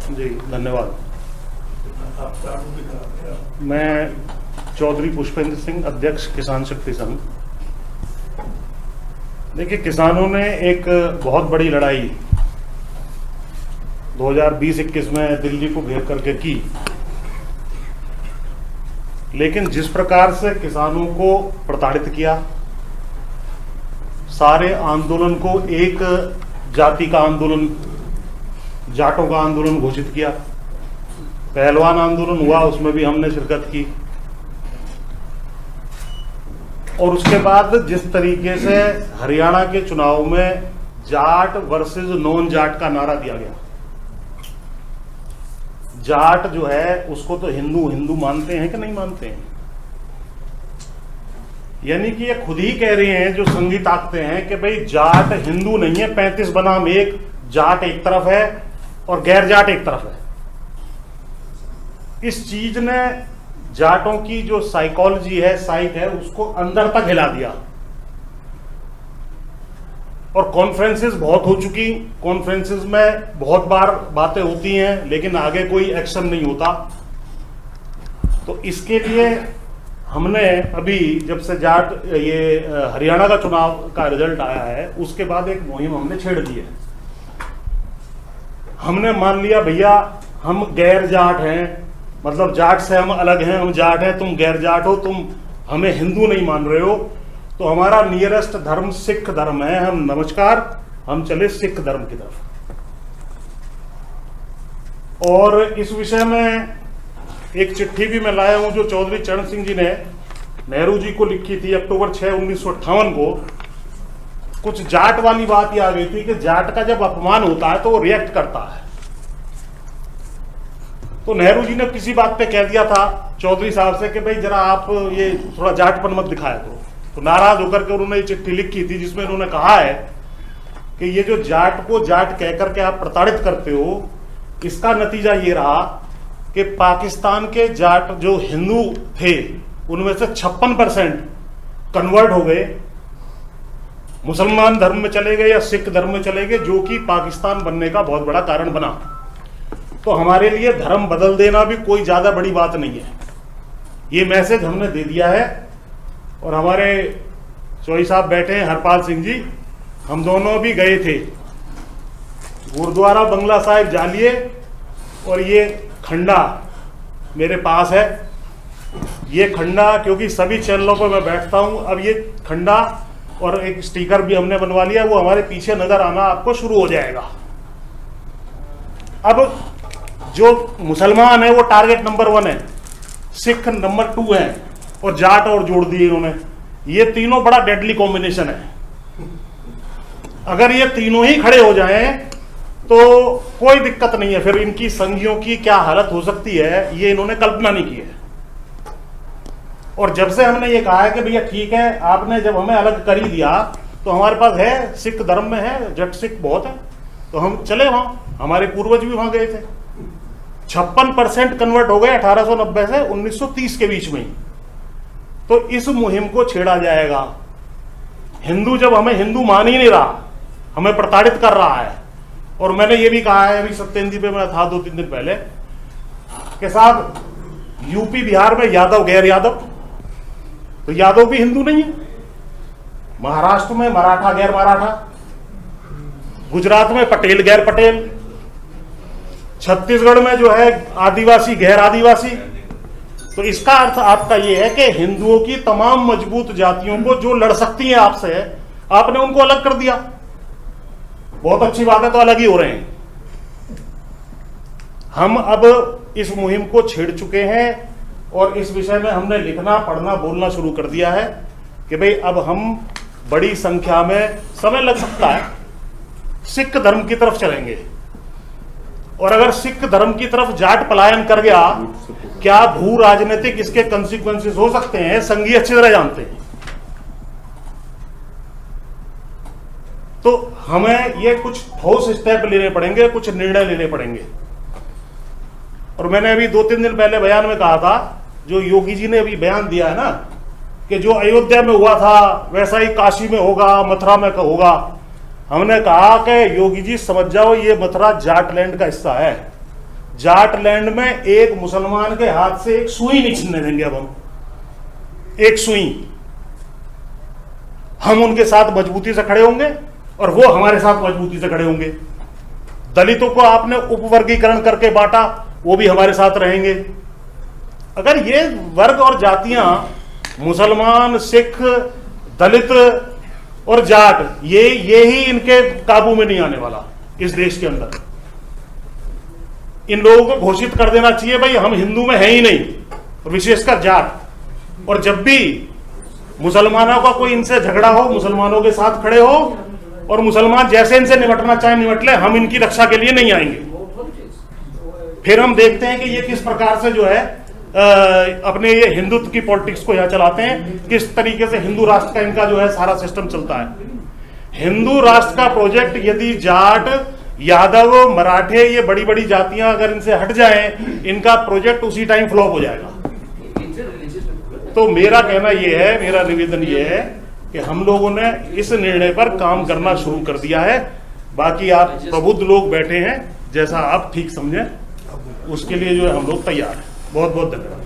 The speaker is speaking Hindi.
जी धन्यवाद। मैं चौधरी पुष्पेंद्र सिंह, अध्यक्ष किसान शक्ति संघ। देखिए, किसानों ने एक बहुत बड़ी लड़ाई 2020-21 में दिल्ली को घेर करके की, लेकिन जिस प्रकार से किसानों को प्रताड़ित किया, सारे आंदोलन को एक जाति का आंदोलन, जाटों का आंदोलन घोषित किया। पहलवान आंदोलन हुआ, उसमें भी हमने शिरकत की। और उसके बाद जिस तरीके से हरियाणा के चुनाव में जाट वर्सेस नॉन जाट का नारा दिया गया, जाट जो है उसको तो हिंदू हिंदू मानते हैं कि नहीं मानते हैं? यानी कि ये खुद ही कह रहे हैं जो संघी ताकते हैं कि भाई जाट हिंदू नहीं है, 35 बनाम 1, जाट एक तरफ है और गैर जाट एक तरफ है। इस चीज ने जाटों की जो साइकोलॉजी है, साइक है, उसको अंदर तक हिला दिया। और कॉन्फ्रेंसेस बहुत हो चुकी, कॉन्फ्रेंसेस में बहुत बार बातें होती हैं, लेकिन आगे कोई एक्शन नहीं होता। तो इसके लिए हमने अभी जब से जाट ये हरियाणा का चुनाव का रिजल्ट आया है, उसके बाद एक मुहिम हमने छेड़ दी है। हमने मान लिया भैया हम गैर जाट हैं, मतलब जाट से हम अलग हैं, हम जाट हैं, तुम गैर जाट हो, तुम हमें हिंदू नहीं मान रहे हो, तो हमारा नियरेस्ट धर्म सिख धर्म है, हम नमस्कार, हम चले सिख धर्म की तरफ। और इस विषय में एक चिट्ठी भी मैं लाया हूं जो चौधरी चरण सिंह जी ने नेहरू जी को लिखी थी अक्टूबर 6, 1958 को। कुछ जाट वाली बात ही आ गई थी कि जाट का जब अपमान होता है तो वो रिएक्ट करता है। तो नेहरू जी ने किसी बात पे कह दिया था चौधरी साहब से कि भाई जरा आप ये थोड़ा जाटपन मत दिखाया करो। तो नाराज होकर के उन्होंने ये चिट्ठी लिखी थी जिसमें उन्होंने कहा है कि ये जो जाट को जाट कहकर के आप प्रताड़ित करते हो, इसका नतीजा ये रहा कि पाकिस्तान के जाट जो हिंदू थे उनमें से 56% कन्वर्ट हो गए, मुसलमान धर्म में चले गए या सिख धर्म में चले गए, जो कि पाकिस्तान बनने का बहुत बड़ा कारण बना। तो हमारे लिए धर्म बदल देना भी कोई ज्यादा बड़ी बात नहीं है। ये मैसेज हमने दे दिया है। और हमारे चौधरी साहब बैठे हैं, हरपाल सिंह जी, हम दोनों भी गए थे गुरुद्वारा बंगला साहिब जालिए, और ये खंडा मेरे पास है। ये खंडा, क्योंकि सभी चैनलों पर मैं बैठता हूं, अब ये खंडा और एक स्टिकर भी हमने बनवा लिया, वो हमारे पीछे नजर आना आपको शुरू हो जाएगा। अब जो मुसलमान है वो टारगेट नंबर 1 है, सिख नंबर 2 है, और जाट और जोड़ दिए इन्होंने। ये तीनों बड़ा डेडली कॉम्बिनेशन है। अगर ये तीनों ही खड़े हो जाएं तो कोई दिक्कत नहीं है। फिर इनकी संघियों की क्या हालत हो सकती है, ये इन्होंने कल्पना नहीं की है। और जब से हमने ये कहा है कि भैया ठीक है, आपने जब हमें अलग कर ही दिया, तो हमारे पास है, सिख धर्म में है, जट सिख बहुत है, तो हम चले वहां। हमारे पूर्वज भी वहां गए थे। 56% कन्वर्ट हो गए 1890 से 1930 के बीच में ही। तो इस मुहिम को छेड़ा जाएगा। हिंदू जब हमें हिंदू मान ही नहीं रहा, हमें प्रताड़ित कर रहा है। और मैंने ये भी कहा है, अभी सत्येंद्र पे मैं था 2-3 दिन पहले, कि साहब यूपी बिहार में यादव गैर यादव, तो यादव भी हिंदू नहीं है। महाराष्ट्र में मराठा गैर मराठा, गुजरात में पटेल गैर पटेल, छत्तीसगढ़ में जो है आदिवासी गैर आदिवासी। तो इसका अर्थ आपका ये है कि हिंदुओं की तमाम मजबूत जातियों को जो लड़ सकती हैं आपसे, आपने उनको अलग कर दिया। बहुत अच्छी बात है, तो अलग ही हो रहे हैं। हम अब इस मुहिम को छेड़ चुके हैं और इस विषय में हमने लिखना, पढ़ना, बोलना शुरू कर दिया है कि भाई अब हम बड़ी संख्या में, समय लग सकता है, सिख धर्म की तरफ चलेंगे। और अगर सिख धर्म की तरफ जाट पलायन कर गया, क्या भू राजनीतिक इसके कंसिक्वेंसेस हो सकते हैं, संघी अच्छी तरह जानते हैं। तो हमें ये कुछ ठोस स्टेप लेने पड़ेंगे, कुछ निर्णय लेने पड़ेंगे। और मैंने अभी 2-3 दिन पहले बयान में कहा था, जो योगी जी ने अभी बयान दिया है ना, कि जो अयोध्या में हुआ था वैसा ही काशी में होगा, मथुरा में होगा। हमने कहा कि योगी जी समझ जाओ, ये मथुरा जाटलैंड का हिस्सा है, जाट लैंड में एक मुसलमान के हाथ से एक सुई नहीं छीनने देंगे। अब हम एक सुई, हम उनके साथ मजबूती से खड़े होंगे और वो हमारे साथ मजबूती से खड़े होंगे। दलितों को आपने उपवर्गीकरण करके बांटा, वो भी हमारे साथ रहेंगे। अगर ये वर्ग और जातियां मुसलमान, सिख, दलित और जाट, ये ही इनके काबू में नहीं आने वाला इस देश के अंदर। इन लोगों को घोषित कर देना चाहिए भाई हम हिंदू में है ही नहीं, और विशेषकर जाट। और जब भी मुसलमानों का कोई इनसे झगड़ा हो, मुसलमानों के साथ खड़े हो, और मुसलमान जैसे इनसे निपटना चाहे निपट ले, हम इनकी रक्षा के लिए नहीं आएंगे। फिर हम देखते हैं कि ये किस प्रकार से जो है अपने ये हिंदुत्व की पॉलिटिक्स को यहाँ चलाते हैं, किस तरीके से हिंदू राष्ट्र का इनका जो है सारा सिस्टम चलता है। हिंदू राष्ट्र का प्रोजेक्ट यदि जाट, यादव, मराठे, ये बड़ी बड़ी जातियां अगर इनसे हट जाएं, इनका प्रोजेक्ट उसी टाइम फ्लॉप हो जाएगा। तो मेरा कहना यह है, मेरा निवेदन यह है कि हम लोगों ने इस निर्णय पर काम करना शुरू कर दिया है। बाकी आप प्रबुद्ध लोग बैठे हैं, जैसा आप ठीक समझें उसके लिए जो है हम लोग तैयार हैं। बहुत बहुत धन्यवाद।